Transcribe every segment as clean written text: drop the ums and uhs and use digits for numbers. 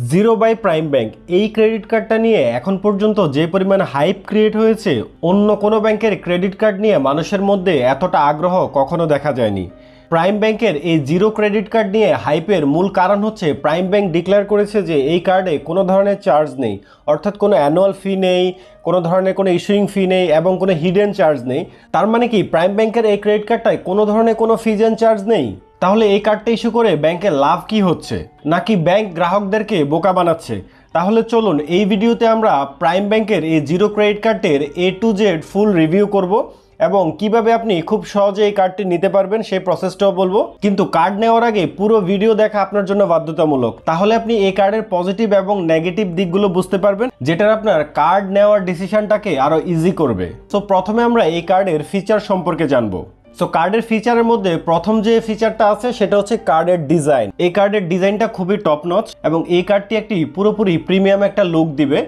Zero by prime bank এই credit কার্ডটা নিয়ে এখন পর্যন্ত যে পরিমাণ হাইপ ক্রিয়েট হয়েছে, অন্য কোনো ব্যাংকের ক্রেডিট কার্ড নিয়ে মানুষের মধ্যে এতটা আগ্রহ কখনো দেখা যায়নি। প্রাইম ব্যাংকের এই জিরো ক্রেডিট কার্ড নিয়ে হাইপের মূল কারণ হচ্ছে প্রাইম ব্যাংক ডিক্লেয়ার করেছে যে এই কার্ডে কোনো ধরনের চার্জ নেই, অর্থাৎ কোনো অ্যানুয়াল ফি নেই, কোনো ধরনের কোনো ইস্যুইং ফি নেই এবং কোনো হিডেন চার্জ নেই। তার মানে কি প্রাইম ব্যাংকের এই ক্রেডিট কার্ডটায় কোনো ধরনের কোনো ফিজ অ্যান্ড চার্জ নেই? তাহলে এই কার্ডটা ইস্যু করে ব্যাংকের লাভ কি হচ্ছে, নাকি ব্যাংক গ্রাহকদেরকে বোকা বানাচ্ছে? তাহলে চলুন এই ভিডিওতে আমরা প্রাইম ব্যাংকের এই জিরো ক্রেডিট কার্ডের A to Z full review করব এবং কিভাবে আপনি খুব সহজে এই কার্ডটি নিতে পারবেন সেই প্রসেসটাও বলবো। কিন্তু কার্ড নেওয়ার আগে পুরো ভিডিও দেখা আপনার জন্য বাধ্যতামূলক, তাহলে আপনি এই কার্ডের পজিটিভ এবং নেগেটিভ দিকগুলো বুঝতে পারবেন, যেটা আপনার কার্ড নেওয়ার ডিসিশনটাকে আরো ইজি করবে। তো প্রথমে আমরা এই কার্ডের ফিচার সম্পর্কে জানবো। সো কার্ডের ফিচারের মধ্যে প্রথম যে ফিচারটা আছে সেটা হচ্ছে কার্ডের ডিজাইন। এই কার্ডের ডিজাইনটা খুবই টপ নচ এবং এই কার্ডটি একটি পুরোপুরি প্রিমিয়াম একটা লুক দিবে।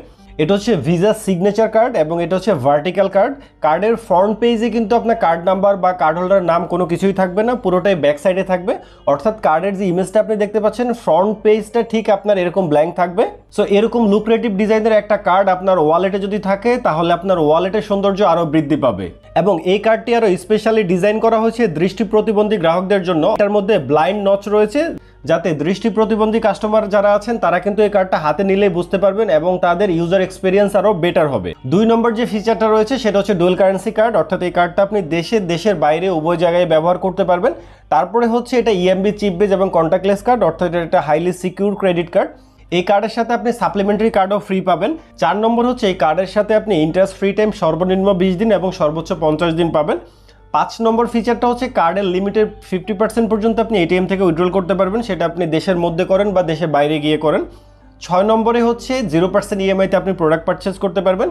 এটা হচ্ছে ভিসা সিগনেচার কার্ড এবং এটা হচ্ছে ভার্টিক্যাল কার্ড। কার্ডের ফ্রন্ট পেজে কিন্তু আপনার কার্ড নাম্বার বা কার্ড হোল্ডারের নাম কোনো কিছুই থাকবে না, পুরোটাই ব্যাক সাইডে থাকবে। অর্থাৎ কার্ডের যে ইমেজটা আপনি দেখতে পাচ্ছেন ফ্রন্ট পেজটা ঠিক আপনার এরকম ব্ল্যাঙ্ক থাকবে। সো এরকম লুক্রেটিভ ডিজাইনের একটা কার্ড আপনার ওয়ালেটে যদি থাকে তাহলে আপনার ওয়ালেটের সৌন্দর্য আরও বৃদ্ধি পাবে। এবং এই কার্ডটি আরও স্পেশালি ডিজাইন করা হয়েছে দৃষ্টি প্রতিবন্ধী গ্রাহকদের জন্য। এটার মধ্যে ব্লাইন্ড নচ রয়েছে, যাতে দৃষ্টি প্রতিবন্ধী কাস্টমার যারা আছেন তারা কিন্তু এই কার্ডটা হাতে নিলেই বুঝতে পারবেন এবং তাদের ইউজার এক্সপিরিয়েন্স আরও বেটার হবে। 2 নম্বর যে ফিচারটা রয়েছে সেটা হচ্ছে ডুয়াল কারেন্সি কার্ড, অর্থাৎ এই কার্ডটা আপনি দেশের বাইরে উভয় জায়গায় ব্যবহার করতে পারবেন। তারপরে হচ্ছে এটা EMV চিপ বেজ এবং কন্ট্যাক্টলেস কার্ড, অর্থাৎ এটা হাইলি সিকিউর ক্রেডিট কার্ড। এই কার্ডের সাথে আপনি সাপ্লিমেন্টারি কার্ডও ফ্রি পাবেন। 4 নম্বর হচ্ছে এই কার্ডের সাথে আপনি ইন্টারেস্ট ফ্রি টাইম সর্বনিম্ন 20 দিন এবং সর্বোচ্চ 50 দিন পাবেন। 5 নম্বর ফিচারটা হচ্ছে কার্ডের লিমিটের 50% পর্যন্ত আপনি ATM থেকে উইথড্রল করতে পারবেন, সেটা আপনি দেশের মধ্যে করেন বা দেশের বাইরে গিয়ে করেন। 6 নম্বরে হচ্ছে 0% EMI-তে আপনি প্রোডাক্ট পারচেজ করতে পারবেন।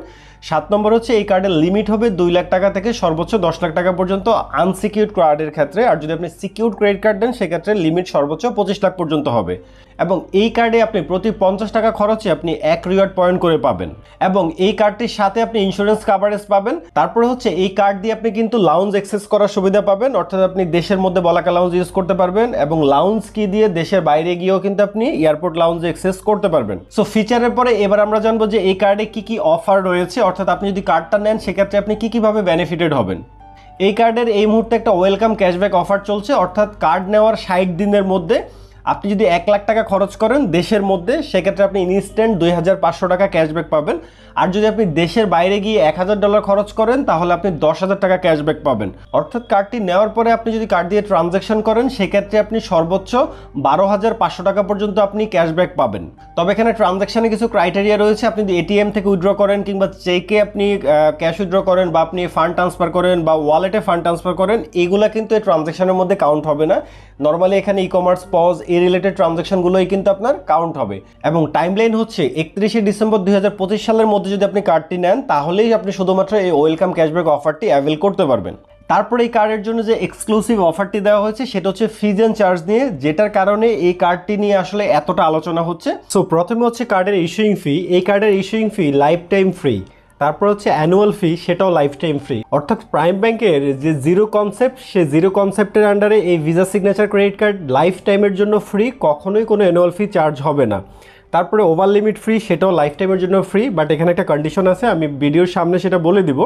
7 নম্বর হচ্ছে এই কার্ডের লিমিট হবে 2 লাখ টাকা থেকে সর্বোচ্চ 10 লাখ টাকা পর্যন্ত আনসিকিউরড কার্ডের ক্ষেত্রে, আর যদি আপনি সিকিউরড ক্রেডিট কার্ড দেন সেক্ষেত্রে লিমিট সর্বোচ্চ 25 লাখ পর্যন্ত হবে। এবং এই কার্ডে আপনি প্রতি 50 টাকা খরচে আপনি 1 রিওয়ার্ড পয়েন্ট করে পাবেন এবং এই কার্ডটির সাথে আপনি ইন্স্যুরেন্স কাভারেজ পাবেন। তারপরে হচ্ছে এই কার্ড দিয়ে আপনি কিন্তু লাউঞ্জ অ্যাক্সেস করার সুবিধা পাবেন, অর্থাৎ আপনি দেশের মধ্যে বলাকা লাউঞ্জ ইউজ করতে পারবেন এবং লাউঞ্জ কি দিয়ে দেশের বাইরে গিয়েও কিন্তু আপনি এয়ারপোর্ট লাউঞ্জে অ্যাক্সেস করতে পারবেন। সো ফিচারের পরে এবার আমরা জানবো যে এই কার্ডে কি কি অফার রয়েছে, অর্থাৎ আপনি যদি কার্ডটা নেন সেক্ষেত্রে আপনি কিভাবে বেনিফিটেড হবেন। এই কার্ডের এই মুহূর্তে একটা ওয়েলকাম ক্যাশব্যাক অফার চলছে, অর্থাৎ কার্ড নেওয়ার 60 দিনের মধ্যে আপনি যদি 1 লাখ টাকা খরচ করেন দেশের মধ্যে সেক্ষেত্রে আপনি ইনস্ট্যান্ট 2500 টাকা ক্যাশব্যাক পাবেন। আর যদি আপনি দেশের বাইরে গিয়ে $1000 খরচ করেন তাহলে আপনি 10,000 টাকা ক্যাশব্যাক পাবেন। অর্থাৎ কার্ডটি নেওয়ার পরে আপনি যদি কার্ড দিয়ে ট্রানজ্যাকশন করেন সেক্ষেত্রে আপনি সর্বোচ্চ 12,500 টাকা পর্যন্ত আপনি ক্যাশব্যাক পাবেন। তবে এখানে ট্রানজ্যাকশনে কিছু ক্রাইটেরিয়া রয়েছে। আপনি যদি ATM থেকে উইথড্র করেন কিংবা চেকে আপনি ক্যাশ উইথড্র করেন বা আপনি ফান্ড ট্রান্সফার করেন বা ওয়ালেটে ফান্ড ট্রান্সফার করেন, এগুলা কিন্তু এই ট্রানজ্যাকশনের মধ্যে কাউন্ট হবে না। নর্মালি এখানে ই-কমার্স, পজ এই রিলেটেড ট্রানজ্যাকশনগুলোই কিন্তু আপনার কাউন্ট হবে। এবং টাইমলাইন হচ্ছে 31শে ডিসেম্বর 2025 সালের মধ্যে যদি আপনি কার্ডটি নেন তাহলেই আপনি শুধুমাত্র এই ওয়েলকাম ক্যাশব্যাক অফারটি অ্যাভেল করতে পারবেন। তারপরে এই কার্ডের জন্য যে এক্সক্লুসিভ অফারটি দেওয়া হয়েছে সেটা হচ্ছে ফিজ অ্যান্ড চার্জ নিয়ে, যেটার কারণে এই কার্ডটি নিয়ে আসলে এতটা আলোচনা হচ্ছে। সো প্রথমে হচ্ছে কার্ডের ইস্যুইং ফি। এই কার্ডের ইস্যুইং ফি লাইফ টাইম ফ্রি। তারপর হচ্ছে অ্যানুয়াল ফি, সেটাও লাইফ টাইম ফ্রি। অর্থাৎ প্রাইম ব্যাংকের যে জিরো কনসেপ্ট, সে জিরো কনসেপ্টের আন্ডারে এই visa signature credit card life টাইমের জন্য ফ্রি, কখনোই কোনো অ্যানুয়াল ফি চার্জ হবে না। তারপরে ওভার লিমিট ফ্রি, সেটাও লাইফ টাইমের জন্য ফ্রি, বাট এখানে একটা কন্ডিশন আছে, আমি ভিডিওর সামনে সেটা বলে দিব।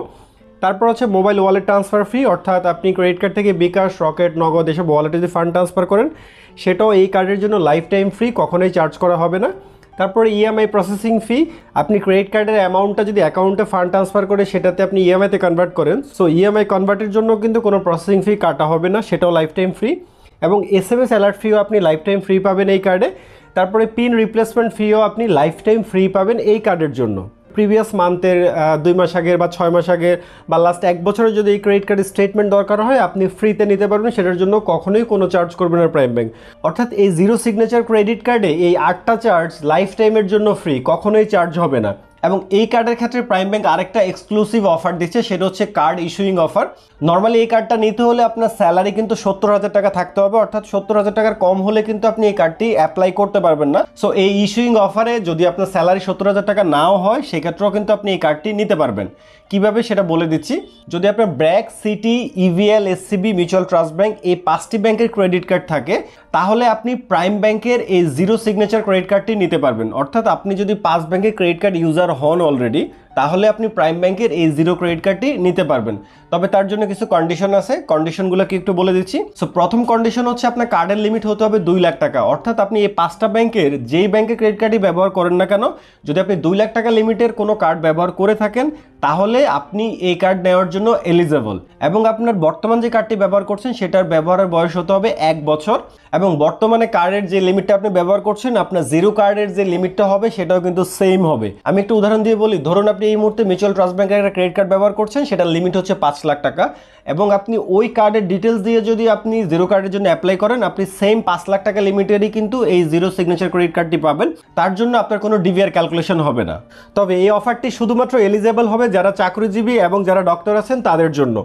তারপর হচ্ছে মোবাইল ওয়ালেট ট্রান্সফার ফ্রি, অর্থাৎ আপনি ক্রেডিট কার্ড থেকে বিকাশ, রকেট, নগদ এসব ওয়ালেটে যদি ফান্ড ট্রান্সফার করেন সেটাও এই কার্ডের জন্য লাইফ টাইম ফ্রি, কখনোই চার্জ করা হবে না। তারপরে EMI প্রসেসিং ফি, আপনি ক্রেডিট কার্ডের অ্যামাউন্টটা যদি অ্যাকাউন্টে ফান্ড ট্রান্সফার করে সেটাতে আপনি EMI-তে কনভার্ট করেন, সো EMI কনভার্টের জন্য কিন্তু কোনো প্রসেসিং ফি কাটা হবে না, সেটাও লাইফ টাইম ফ্রি। এবং SMS অ্যালার্ট ফিও আপনি লাইফ টাইম ফ্রি পাবেন এই কার্ডে। তারপরে পিন রিপ্লেসমেন্ট ফিও আপনি লাইফ টাইম ফ্রি পাবেন এই কার্ডের জন্য। প্রিভিয়াস মান্থের 2 মাস আগের বা 6 মাস আগের বা লাস্ট 1 বছরের যদি এই ক্রেডিট কার্ডের স্টেটমেন্ট দরকার হয় আপনি ফ্রিতে নিতে পারবেন, সেটার জন্য কখনোই কোনো চার্জ করবে না প্রাইম ব্যাংক। অর্থাৎ এই জিরো সিগনেচার ক্রেডিট কার্ডে এই 8টা চার্জ লাইফ টাইমের জন্য ফ্রি, কখনোই চার্জ হবে না। এবং এই কার্ডের ক্ষেত্রে প্রাইম ব্যাংক আরেকটা এক্সক্লুসিভ অফার দিচ্ছে, সেটা হচ্ছে কার্ড ইস্যুইং অফার। নর্মালি এই কার্ডটা নিতে হলে আপনার স্যালারি কিন্তু 70,000 টাকা থাকতে হবে, অর্থাৎ 70,000 টাকার কম হলে কিন্তু আপনি এই কার্ডটি অ্যাপ্লাই করতে পারবেন না। সো এই ইস্যুইং অফারে যদি আপনার স্যালারি 70,000 টাকা নাও হয় সেক্ষেত্রেও কিন্তু আপনি এই কার্ডটি নিতে পারবেন। কিভাবে সেটা বলে দিচ্ছি। যদি আপনার BRAC, city, EVL, SCB, mutual trust bank এই 5টি ব্যাংকের ক্রেডিট কার্ড থাকে, তাহলে আপনি প্রাইম ব্যাংকের এই জিরো সিগনেচার ক্রেডিট কার্ডটি নিতে পারবেন। অর্থাৎ আপনি যদি 5 ব্যাংকের ক্রেডিট কার্ড ইউজার হন অলরেডি, তাহলে আপনি প্রাইম ব্যাংকের এই জিরো ক্রেডিট কার্ডটি নিতে পারবেন। তবে তার জন্য কিছু কন্ডিশন আছে, কন্ডিশনগুলো কি একটু বলে দিচ্ছি। সো প্রথম কন্ডিশন হচ্ছে আপনার কার্ডের লিমিট হতে হবে 2 লাখ টাকা। অর্থাৎ আপনি এই 5টা ব্যাংকের যেই ব্যাংকের ক্রেডিট কার্ডই ব্যবহার করেন না কেন, যদি আপনি 2 লাখ টাকা লিমিটের কোনো কার্ড ব্যবহার করে থাকেন, তাহলে আপনি এই কার্ড নেওয়ার জন্য এলিজেবল। এবং আপনার বর্তমান যে কার্ডটি ব্যবহার করছেন সেটার ব্যবহারের বয়স হতে হবে 1 বছর। এবং বর্তমানে কার্ডের যে লিমিটটা আপনি ব্যবহার করছেন, আপনার জিরো কার্ডের যে লিমিটটা হবে সেটাও কিন্তু সেম হবে। আমি একটু উদাহরণ দিয়ে বলি, ধরুন আপনি এই মুহূর্তে মিউচুয়াল ট্রাস্ট ব্যাংকের একটা ক্রেডিট কার্ড ব্যবহার করছেন, সেটার লিমিট হচ্ছে 5 লাখ টাকা, এবং আপনি ওই কার্ডের ডিটেলস দিয়ে যদি আপনি জিরো কার্ডের জন্য অ্যাপ্লাই করেন, আপনি সেম 5 লাখ টাকা লিমিটেরই কিন্তু এই জিরো সিগনেচার ক্রেডিট কার্ডটি পাবেন। তার জন্য আপনার কোনো ডিভিআর ক্যালকুলেশন হবে না। তবে এই অফারটি শুধুমাত্র এলিজেবল হবে যারা চাকরিজীবী এবং যারা ডক্টর আছেন তাদের জন্য।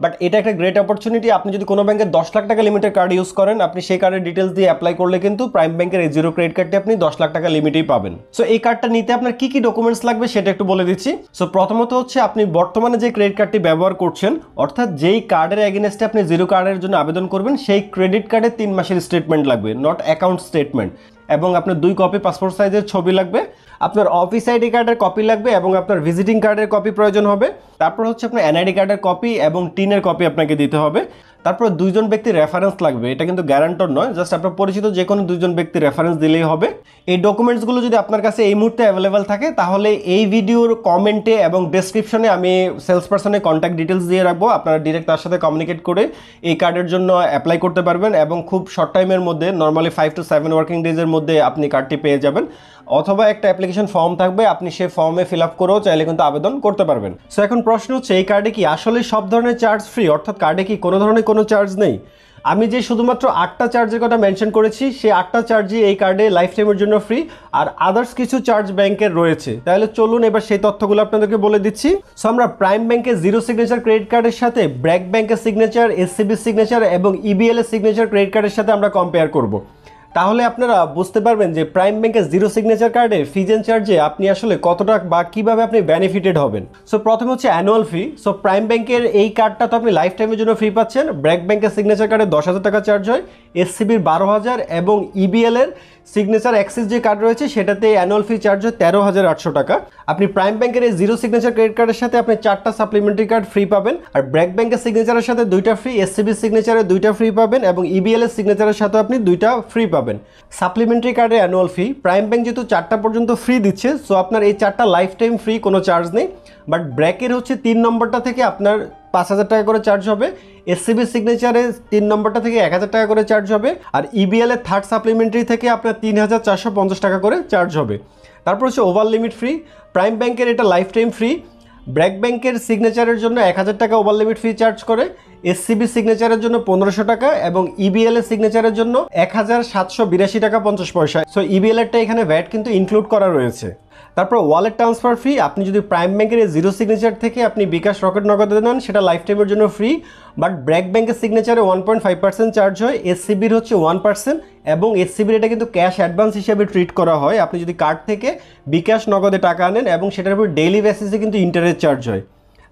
বাট এটা একটা গ্রেট অপরচুনিটি। আপনি যদি কোনো ব্যাংকের 10 লাখ টাকা লিমিটের কার্ড ইউজ করেন, আপনি সেই কার্ডের ডিটেলস দিয়ে অ্যাপ্লাই করলে কিন্তু প্রাইম ব্যাংকের এই জিরো ক্রেডিট কার্ডটি আপনি 10 লাখ টাকা লিমিটেই পাবেন। সো এই কার্ডটা নিতে আপনার কি কি ডকুমেন্টস লাগবে সেটা একটু বলে দিচ্ছি। সো প্রথমত হচ্ছে আপনি বর্তমানে যে ক্রেডিট কার্ডটি ব্যবহার করছেন, অর্থাৎ যেই কার্ডের এগেইনস্টে আপনি জিরো কার্ডের জন্য আবেদন করবেন, সেই ক্রেডিট কার্ডের 3 মাসের স্টেটমেন্ট লাগবে, নট অ্যাকাউন্ট স্টেটমেন্ট। এবং আপনার 2 কপি পাসপোর্ট সাইজের ছবি লাগবে, আপনার অফিস আইডি কার্ডের কপি লাগবে, এবং আপনার ভিজিটিং কার্ডের কপি প্রয়োজন হবে। তারপর হচ্ছে আপনার এনআইডি কার্ডের কপি এবং টিনের কপি আপনাকে দিতে হবে। তারপর 2জন ব্যক্তির রেফারেন্স লাগবে, এটা কিন্তু গ্যারান্টর নয়, জাস্ট আপনার পরিচিত যে কোনো 2জন ব্যক্তির রেফারেন্স দিলেই হবে। এই ডকুমেন্টসগুলো যদি আপনার কাছে এই মুহূর্তে অ্যাভেলেবেল থাকে, তাহলে এই ভিডিওর কমেন্টে এবং ডেসক্রিপশনে আমি সেলস পার্সনের কন্ট্যাক্ট ডিটেলস দিয়ে রাখবো। আপনারা ডিরেক্ট তার সাথে কমিউনিকেট করে এই কার্ডের জন্য অ্যাপ্লাই করতে পারবেন, এবং খুব শর্ট টাইমের মধ্যে, নর্মালি 5 to 7 ওয়ার্কিং ডেজের মধ্যে আপনি কার্ডটি পেয়ে যাবেন। অথবা একটা অ্যাপ্লিকেশন ফর্ম থাকবে, আপনি সেই ফর্মে ফিল আপ করেও চাইলে কিন্তু আবেদন করতে পারবেন। সো এখন প্রশ্ন হচ্ছে, এই কার্ডে কি আসলে সব ধরনের চার্জ ফ্রি, অর্থাৎ কার্ডে কি কোনো ধরনের কোনো চার্জ নেই? আমি যে শুধুমাত্র 8টা চার্জের কথা মেনশন করেছি, সেই 8টা চার্জই এই কার্ডে লাইফ টাইমের জন্য ফ্রি, আর আদার্স কিছু চার্জ ব্যাংকের রয়েছে। তাহলে চলুন এবার সেই তথ্যগুলো আপনাদেরকে বলে দিচ্ছি। সো আমরা প্রাইম ব্যাংকের জিরো সিগনেচার ক্রেডিট কার্ডের সাথে ব্র্যাক ব্যাংকের সিগনেচার, এসসিবি সিগনেচার এবং ইবিএল এর সিগনেচার ক্রেডিট কার্ডের সাথে আমরা কম্পেয়ার করব। তাহলে আপনারা বুঝতে পারবেন যে প্রাইম ব্যাংকের জিরো সিগনেচার কার্ডে ফিজ এন্ড চার্জে আপনি আসলে কতটা বা কিভাবে আপনি বেনিফিটেড হবেন। সো প্রথমে হচ্ছে অ্যানুয়াল ফি। সো প্রাইম ব্যাংকের এই কার্ডটা তো আপনি লাইফ টাইমের জন্য ফ্রি পাচ্ছেন। ব্র্যাক ব্যাংকের সিগনেচার কার্ডে 10,000 টাকা চার্জ হয়, এসসিবির 12,000, এবং ইবিএল এর সিগনেচার অ্যাক্সিস যে কার্ড রয়েছে সেটাতে অ্যানুয়াল ফি চার্জ হয় 13,800 টাকা। আপনি প্রাইম ব্যাংকের এই জিরো সিগনেচার ক্রেডিট কার্ডের সাথে আপনি 4টা সাপ্লিমেন্টারি কার্ড ফ্রি পাবেন, আর ব্র্যাক ব্যাংকের সিগনেচারের সাথে 2টা ফ্রি, এসসিবি সিগনেচারে 2টা ফ্রি পাবেন, এবং ইবিএল এর সিগনেচারের সাথে আপনি 2টা ফ্রি পাবেন। সাপ্লিমেন্টারি কার্ডের অ্যানুয়াল ফি প্রাইম ব্যাংক যেহেতু 4টা পর্যন্ত ফ্রি দিচ্ছে, সো আপনার এই 4টা লাইফ টাইম ফ্রি, কোনো চার্জ নেই। বাট ব্র্যাকের হচ্ছে 3 নম্বরটা থেকে আপনার 5,000 টাকা করে চার্জ হবে, এসসিবি সিগনেচারে 3 নম্বরটা থেকে 1,000 টাকা করে চার্জ হবে, আর ইবিএল এর থার্ড সাপ্লিমেন্টারি থেকে আপনার 3,450 টাকা করে চার্জ হবে। তারপর হচ্ছে ওভার লিমিট ফ্রি। প্রাইম ব্যাংকের এটা লাইফ টাইম ফ্রি। ব্র্যাক ব্যাংকের সিগনেচারের জন্য 1,000 টাকা ওভার লিমিট ফি চার্জ করে, এসসিবি সিগনেচারের জন্য 1,500 টাকা, এবং ইবিএল এর সিগনেচারের জন্য 1,782 টাকা 50 পয়সা। সো ইবিএল এরটা এখানে ভ্যাট কিন্তু ইনক্লুড করা রয়েছে। তারপর ওয়ালেট ট্রান্সফার ফি। আপনি যদি প্রাইম ব্যাংকের জিরো সিগনেচার থেকে আপনি বিকাশ রকেট নগদে নেন, সেটা লাইফ টাইমের জন্য ফ্রি। বাট ব্র্যাক ব্যাংকের সিগনেচারে 1.5% চার্জ হয়, এসসিবির হচ্ছে 1%, এবং এসসিবির এটা কিন্তু ক্যাশ অ্যাডভান্স হিসেবে ট্রিট করা হয়। আপনি যদি কার্ড থেকে বিকাশ নগদে টাকা আনেন, এবং সেটার উপর ডেইলি বেসিসে কিন্তু ইন্টারেস্ট চার্জ হয়।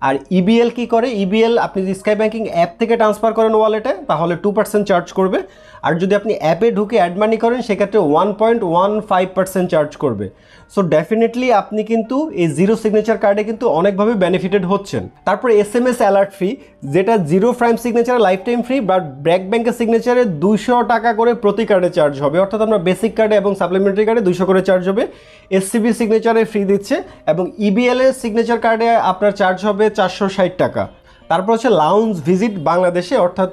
আর ইবিএল কি করে, ইবিএল আপনি যদি স্কাই ব্যাংকিং অ্যাপ থেকে ট্রান্সফার করেন ওয়ালেটে, তাহলে 2% চার্জ করবে, আর যদি আপনি অ্যাপে ঢুকে অ্যাড মানি করেন সেক্ষেত্রে 1.15% চার্জ করবে। সো ডেফিনেটলি আপনি কিন্তু এই জিরো সিগনেচার কার্ডে কিন্তু অনেকভাবে বেনিফিটেড হচ্ছেন। তারপর এসএমএস অ্যালার্ট ফি, যেটা জিরো প্রাইম সিগনেচারে lifetime free, but BRAC ব্যাংকের সিগনেচারে 200 টাকা করে প্রতি কার্ডে চার্জ হবে, অর্থাৎ আমরা বেসিক কার্ডে এবং সাপ্লিমেন্টারি কার্ডে 200 করে চার্জ হবে। এসসিবি সিগনেচারে ফ্রি দিচ্ছে, এবং ইবিএল এর সিগনেচার কার্ডে আপনার চার্জ হবে 460 টাকা। তারপর হচ্ছে লাউঞ্জ ভিজিট বাংলাদেশে, অর্থাৎ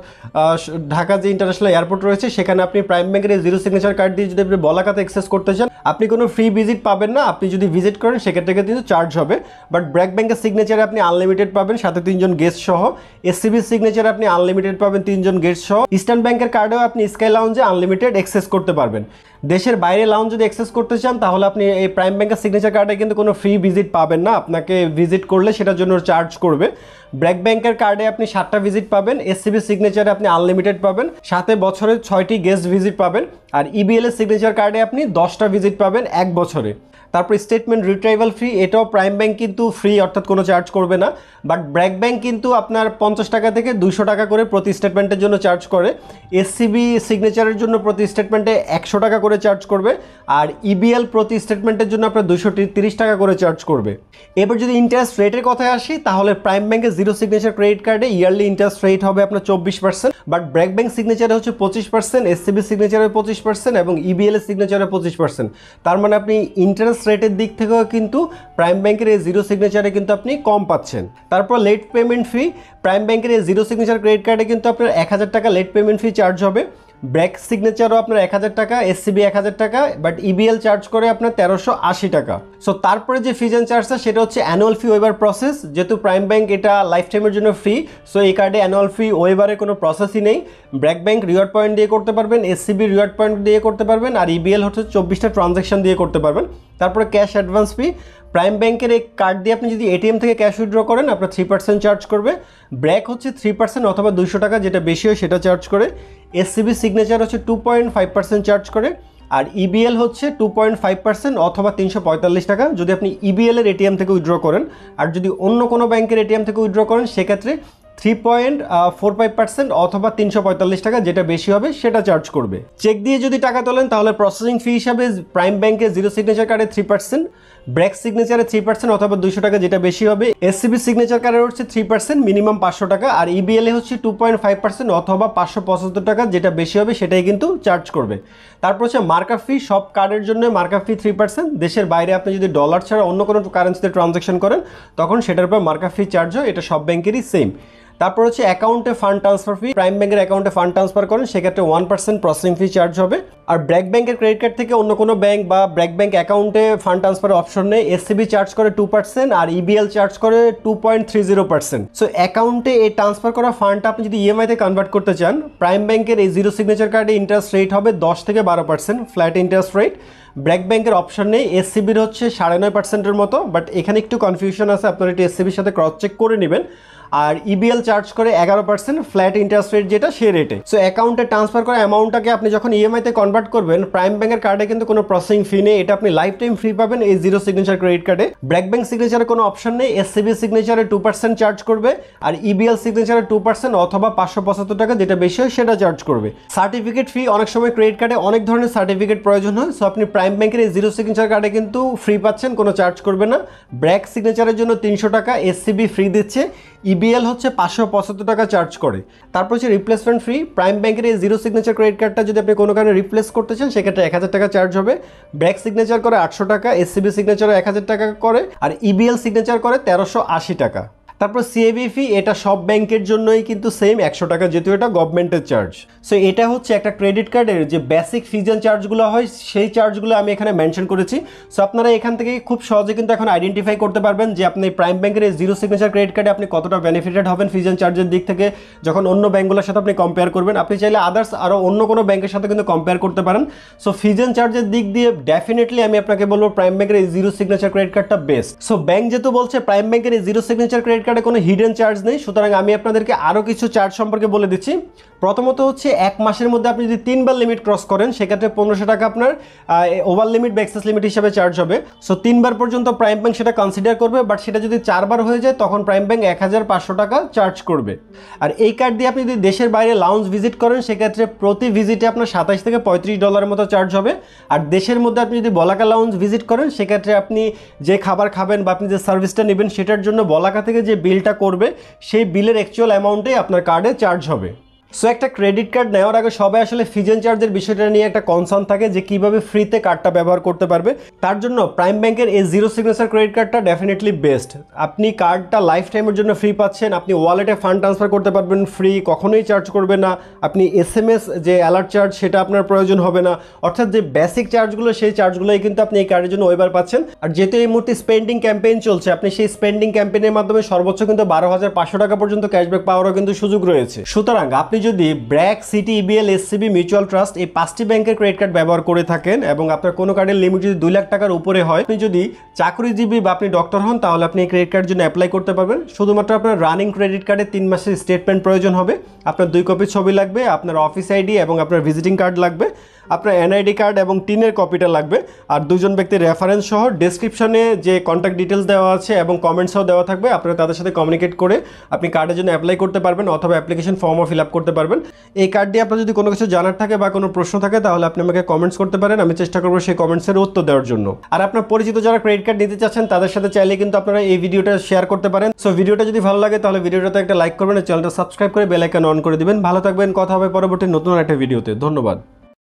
ঢাকা যে ইন্টারন্যাশনাল এয়ারপোর্ট রয়েছে সেখানে আপনি প্রাইম ব্যাংকের জিরো সিগনেচার কার্ড দিয়ে যদি আপনি বলাকাতে অ্যাক্সেস করতে চান, আপনি কোনো ফ্রি ভিজিট পাবেন না। আপনি যদি ভিজিট করেন সেক্ষেত্রে কিন্তু চার্জ হবে। বাট ব্র্যাক ব্যাংকের সিগনেচারে আপনি আনলিমিটেড পাবেন, সাথে 3 জন গেস্ট সহ। এসসিবি সিগনেচারে আপনি আনলিমিটেড পাবেন 3 জন গেস্ট সহ। ইস্টার্ন ব্যাংকের কার্ডেও আপনি স্কাই লাউঞ্জে আনলিমিটেড অ্যাক্সেস করতে পারবেন। দেশের বাইরে লাউঞ্জ যদি অ্যাক্সেস করতে চান তাহলে আপনি এই প্রাইম ব্যাংকের সিগনেচার কার্ডে কিন্তু কোনো ফ্রি ভিজিট পাবেন না, আপনাকে ভিজিট করলে সেটার জন্য চার্জ করবে। ব্র্যাক ব্যাংকের কার্ডে আপনি 7টা ভিজিট পাবেন, এসসিবি সিগনেচারে আপনি আনলিমিটেড পাবেন, সাথে বছরে 6টি গেস্ট ভিজিট পাবেন, আর ইবিএল এর সিগনেচার কার্ডে আপনি 10টা ভিজিট পাবেন এক বছরে। তারপর স্টেটমেন্ট রিট্রাইভাল ফ্রি, এটাও প্রাইম ব্যাংক কিন্তু ফ্রি, অর্থাৎ কোনো চার্জ করবে না। বাট ব্র্যাক ব্যাংক কিন্তু আপনার 50 টাকা থেকে 200 টাকা করে প্রতি স্টেটমেন্টের জন্য চার্জ করে। এসসিবি সিগনেচারের জন্য প্রতি স্টেটমেন্টে 100 টাকা করে চার্জ করবে, আর ইবিএল প্রতি স্টেটমেন্টের জন্য আপনার 230 টাকা করে চার্জ করবে। এবার যদি ইন্টারেস্ট রেটের কথায় আসি, তাহলে প্রাইম ব্যাংকের জিরো সিগনেচার ক্রেডিট কার্ডে ইয়ারলি ইন্টারেস্ট রেট হবে আপনার 24%, বাট ব্র্যাক ব্যাংক সিগনেচারে হচ্ছে 25%, এসসিবি সিগনেচারে 25% এবং ইবিএল এর সিগনেচারে 25%। তার মানে আপনি ইন্টারেস্ট রেটের দিক থেকেও কিন্তু প্রাইম ব্যাংকের এই জিরো সিগনেচারে কিন্তু আপনি কম পাচ্ছেন। তারপর লেট পেমেন্ট ফি, প্রাইম ব্যাংকের এই জিরো সিগনেচার ক্রেডিট কার্ডে কিন্তু আপনার 1000 টাকা লেট পেমেন্ট ফি চার্জ হবে। ব্র্যাক সিগনেচারও আপনার 1000 টাকা, এসসিবি 1000 টাকা, বাট ইবিএল চার্জ করে আপনার 1380 টাকা। সো তারপরে যে ফিজ অ্যান্ড চার্জটা সেটা হচ্ছে অ্যানুয়াল ফি ওয়েভার প্রসেস। যেহেতু প্রাইম ব্যাংক এটা লাইফ টাইমের জন্য ফ্রি, সো এই কার্ডে অ্যানুয়াল ফি ওয়েভারের কোনো প্রসেসই নেই। ব্র্যাক ব্যাংক রিওয়ার্ড পয়েন্ট দিয়ে করতে পারবেন, এসসিবি রিওয়ার্ড পয়েন্ট দিয়ে করতে পারবেন, আর ইবিএল হচ্ছে 24টা ট্রানজ্যাকশন দিয়ে করতে পারবেন। তারপরে ক্যাশ অ্যাডভান্স ফি, প্রাইম ব্যাংকের এই কার্ড দিয়ে আপনি যদি এটিএম থেকে ক্যাশ উইথড্র করেন আপনার 3% চার্জ করবে। ব্র্যাক হচ্ছে 3% অথবা 200 টাকা, যেটা বেশি হয় সেটা চার্জ করে। এসসিবি সিগনেচার হচ্ছে 2.5% চার্জ করে, আর ইবিএল হচ্ছে 2.5% অথবা 345 টাকা যদি আপনি ইবিএল এর এটিএম থেকে উইথড্র করেন। আর যদি অন্য কোনো ব্যাংকের এটিএম থেকে উইথড্র করেন সেক্ষেত্রে 3.45% অথবা 345 টাকা, যেটা বেশি হবে সেটা চার্জ করবে। চেক দিয়ে যদি টাকা তোলেন তাহলে প্রসেসিং ফি হিসাবে প্রাইম ব্যাংকে জিরো সিগনেচার কার্ডে 3%, ব্র্যাক সিগনেচারে 3% অথবা 200 টাকা, যেটা বেশি হবে। এসসিবি সিগনেচার কার্ডে হচ্ছে 3%, মিনিমাম 500 টাকা, আর ইবিএল এ হচ্ছে 2.5% অথবা 575 টাকা, যেটা বেশি হবে সেটাই কিন্তু চার্জ করবে। তারপর হচ্ছে মার্কআপ ফি, সব কার্ডের জন্য মার্কআপ ফি 3%। দেশের বাইরে আপনি যদি ডলার ছাড়া অন্য কোনো কারেন্সিতে ট্রানজ্যাকশন করেন তখন সেটার উপর মার্কআপ ফি চার্জ হয়, এটা সব ব্যাংকেরই সেম। তারপর হচ্ছে অ্যাকাউন্টে ফান্ড ট্রান্সফার ফি, প্রাইম ব্যাংকের অ্যাকাউন্টে ফান্ড ট্রান্সফার করেন সেক্ষেত্রে 1% প্রসেসিং ফি চার্জ হবে। আর ব্র্যাক ব্যাংকের ক্রেডিট কার্ড থেকে অন্য কোনো ব্যাংক বা ব্র্যাক ব্যাংক অ্যাকাউন্টে ফান্ড ট্রান্সফারের অপশন নেই। এসসিবি চার্জ করে 2% আর ইবিএল চার্জ করে 2.30%। সো অ্যাকাউন্টে এই ট্রান্সফার করা ফান্ডটা আপনি যদি ইএমআইতে কনভার্ট করতে চান, প্রাইম ব্যাংকের এই জিরো সিগনেচার কার্ডে ইন্টারেস্ট রেট হবে 10 থেকে 12% ফ্ল্যাট ইন্টারেস্ট রেট। ব্র্যাক ব্যাংকের অপশন নেই, এসসিবির হচ্ছে 9.5%-এর মতো, বাট এখানে একটু কনফিউশন আছে, আপনারা একটু এসসিবির সাথে ক্রস চেক করে নেবেন। আর ইবিএল চার্জ করে 11% ফ্ল্যাট ইন্টারেস্ট রেট, যেটা সে রেটে। সো অ্যাকাউন্টে ট্রান্সফার করা অ্যামাউন্টটাকে আপনি যখন ইএমআইতে কনভার্ট করবেন, প্রাইম ব্যাংকের কার্ডে কিন্তু কোনো প্রসেসিং ফি নেই, এটা আপনি লাইফ টাইম ফ্রি পাবেন এই জিরো সিগনেচার ক্রেডিট কার্ডে। ব্র্যাক ব্যাংক সিগনেচারে কোনো অপশন নেই, এসসিবি সিগনেচারে 2% চার্জ করবে, আর ইবিএল সিগনেচারে 2% অথবা 575 টাকা, যেটা বেশি হয় সেটা চার্জ করবে। সার্টিফিকেট ফি, অনেক সময় ক্রেডিট কার্ডে অনেক ধরনের সার্টিফিকেট প্রয়োজন হয়, সো আপনি প্রাইম ব্যাংকের এই জিরো সিগনেচার কার্ডে কিন্তু ফ্রি পাচ্ছেন, কোনো চার্জ করবে না। ব্র্যাক সিগনেচারের জন্য 300 টাকা, এসসিবি ফ্রি দিচ্ছে, ইবিএল হচ্ছে 575 টাকা চার্জ করে। তারপর হচ্ছে রিপ্লেসমেন্ট ফ্রি, প্রাইম ব্যাংকের এই জিরো সিগনেচার ক্রেডিট কার্ডটা যদি আপনি কোনো কারণে রিপ্লেস করতে চান সেক্ষেত্রে 1000 টাকা চার্জ হবে। ব্র্যাক সিগনেচার করে 800 টাকা, এসসিবি সিগনেচারও 1000 টাকা করে, আর ইবিএল সিগনেচার করে 1380 টাকা। তারপর সিএবি ফি, এটা সব ব্যাংকের জন্যই কিন্তু সেম 100 টাকা, যেহেতু এটা গভর্নমেন্টের চার্জ। সো এটা হচ্ছে একটা ক্রেডিট কার্ডের যে বেসিক ফিজ অ্যান্ড চার্জগুলো হয় সেই চার্জগুলো আমি এখানে মেনশন করেছি। সো আপনারা এখান থেকে খুব সহজে কিন্তু এখন আইডেন্টিফাই করতে পারবেন যে আপনি প্রাইম ব্যাংকের এই জিরো সিগনেচার ক্রেডিট কার্ডে আপনি কতটা বেনিফিটেড হবেন ফিজ অ্যান্ড চার্জের দিক থেকে যখন অন্য ব্যাংকগুলোর সাথে আপনি কম্পেয়ার করবেন। আপনি চাইলে আদার্স আরও অন্য কোনো ব্যাংকের সাথে কিন্তু কম্পেয়ার করতে পারেন। সো ফিজ অ্যান্ড চার্জের দিক দিয়ে ডেফিনেটলি আমি আপনাকে বলবো প্রাইম ব্যাংকের এই জিরো সিগনেচার ক্রেডিট কার্ডটা বেস্ট। সো ব্যাংক যেহেতু বলছে প্রাইম ব্যাংকের এই জিরো সিগনেচার ক্রেডিট কার্ডে কোনো হিডেন চার্জ নেই, সুতরাং আমি আপনাদেরকে আরও কিছু চার্জ সম্পর্কে বলে দিচ্ছি। প্রথমত হচ্ছে 1 মাসের মধ্যে আপনি যদি 3 বার লিমিট ক্রস করেন সেক্ষেত্রে 1500 টাকা আপনার ওভার লিমিট বা এক্সেস লিমিট হিসাবে চার্জ হবে। সো 3 বার পর্যন্ত প্রাইম ব্যাংক সেটা কনসিডার করবে, বাট সেটা যদি 4 বার হয়ে যায় তখন প্রাইম ব্যাংক 1500 টাকা চার্জ করবে। আর এই কার্ড দিয়ে আপনি যদি দেশের বাইরে লাউঞ্জ ভিজিট করেন সেক্ষেত্রে প্রতি ভিজিটে আপনার 27 থেকে $35 মতো চার্জ হবে। আর দেশের মধ্যে আপনি যদি বলাকা লাউঞ্জ ভিজিট করেন সেক্ষেত্রে আপনি যে খাবার খাবেন বা আপনি যে সার্ভিসটা নেবেন সেটার জন্য বলাকা থেকে যে বিলটা করবে সেই বিলের অ্যাকচুয়াল অ্যামাউন্টেই আপনার কার্ডে চার্জ হবে। সো একটা ক্রেডিট কার্ড নেওয়ার আগে সবাই আসলে ফিজ এন্ড চার্জের বিষয়টা নিয়ে একটা কনসার্ন থাকে যে কিভাবে ফ্রিতে কার্ডটা ব্যবহার করতে পারবে। তার জন্য প্রাইম ব্যাংকের এই জিরো সিগনেচার ক্রেডিট কার্ডটা ডেফিনেটলি বেস্ট। আপনি কার্ডটা লাইফ টাইমের জন্য ফ্রি পাচ্ছেন, আপনি ওয়ালেটে ফান্ড ট্রান্সফার করতে পারবেন ফ্রি, কখনোই চার্জ করবে না। আপনি এসএমএস যে অ্যালার্ট চার্জ সেটা আপনার প্রয়োজন হবে না, অর্থাৎ যে বেসিক চার্জগুলো সেই চার্জগুলোই কিন্তু আপনি এই কার্ডের জন্য ওইবার পাচ্ছেন। আর যেহেতু এই মুহূর্তে স্পেন্ডিং ক্যাম্পেইন চলছে, আপনি সেই স্পেন্ডিং ক্যাম্পেইনের মাধ্যমে সর্বোচ্চ কিন্তু 12,500 টাকা পর্যন্ত ক্যাশব্যাক পাওয়ারও কিন্তু সুযোগ রয়েছে। সুতরাং আপনি যদি BRAC, city, EBL, SCB, mutual trust এই 5টি ব্যাংকের ক্রেডিট কার্ড ব্যবহার করে থাকেন এবং আপনার কোনো কার্ডের লিমিট যদি 2 লাখ টাকার উপরে হয়, আপনি যদি চাকরিজীবী বা আপনি ডক্টর হন তাহলে আপনি এই ক্রেডিট কার্ডের জন্য অ্যাপ্লাই করতে পারবেন। শুধুমাত্র আপনার রানিং ক্রেডিট কার্ডে 3 মাসের স্টেটমেন্ট প্রয়োজন হবে, আপনার 2 কপি ছবি লাগবে, আপনার অফিস আইডি এবং আপনার ভিজিটিং কার্ড লাগবে, আপনার এনআইডি কার্ড এবং টিনের কপিটা লাগবে, আর 2 জন ব্যক্তির রেফারেন্স সহ ডেসক্রিপশনে যে কন্ট্যাক্ট ডিটেলস দেওয়া আছে এবং কমেন্টসও দেওয়া থাকবে, আপনারা তাদের সাথে কমিউনিকেট করে আপনি কার্ডের জন্য অ্যাপ্লাই করতে পারবেন অথবা অ্যাপ্লিকেশন ফর্মও ফিল আপ করতে পারবেন। এই কার্ড দিয়ে আপনার যদি কোনো কিছু জানার থাকে বা কোনো প্রশ্ন থাকে তাহলে আপনি আমাকে কমেন্টস করতে পারেন, আমি চেষ্টা করবো সেই কমেন্টসের উত্তর দেওয়ার জন্য। আর আপনার পরিচিত যারা ক্রেডিট কার্ড নিতে চাচ্ছেন তাদের সাথে চাইলে কিন্তু আপনারা এই ভিডিওটা শেয়ার করতে পারেন। সো ভিডিওটা যদি ভালো লাগে তাহলে ভিডিওটাতে একটা লাইক করবেন, চ্যানেলটা সাবস্ক্রাইব করে বেল আইকন অন করে দিবেন। ভালো থাকবেন, কথা হবে পরবর্তী নতুন একটা ভিডিওতে। ধন্যবাদ।